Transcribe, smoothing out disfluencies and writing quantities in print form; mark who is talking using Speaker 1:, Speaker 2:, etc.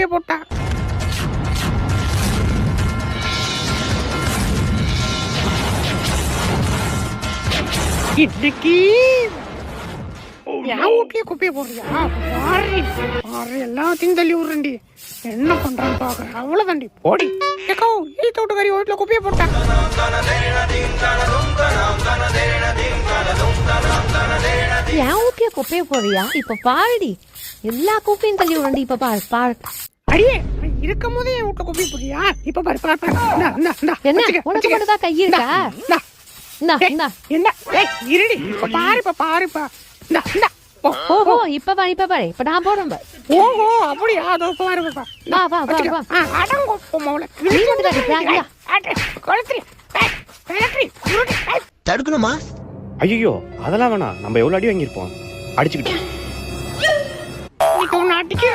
Speaker 1: குப்பையை போட்டா. இன்னைக்கு என் வீட்லயே குப்பையை போடுறியா? பாரு பாரு, எல்லாத்தையும் தள்ளி விடுறேன்டி. என்ன பண்றான்னு பாக்குறேன். அவ்வளவுதாண்டி, போடி. ஏக்கோ ஈ தோட்டக்காரி வீட்டுல குப்பையை போட்டா.
Speaker 2: என் வீட்லயே குப்பையை போடுறியா? இப்ப பாருடி, எல்லா குப்பையும் தள்ளி விடுறேன்டி. இப்ப பாரு பாரு.
Speaker 1: அடியே, இருக்கும் போதே என் வீட்டுல குப்பையை போடுறியா? இப்ப பாரு பாரு பாரு.
Speaker 2: என்ன உனக்கு மட்டும் தான் கை இருக்கா?
Speaker 1: என்ன இருடி, இப்ப பாருப்பா பாருப்பா.
Speaker 2: ஓஹோ, இப்ப பாரு இப்ப பாரு. இப்ப நான் போறேன் பாரு.
Speaker 1: ஓஹோ, அப்படியா? அதோ பாருப்பா.
Speaker 2: வா வா வா வா.
Speaker 1: அடங்கோ மோளே.
Speaker 3: தடுக்கணுமா?
Speaker 4: ஐயோ, அதெல்லாம் வேணாம். நம்ம எவ்வளவு அடி வாங்கியிருப்போம். அடிச்சுக்கிட்டு
Speaker 1: அடிக்கல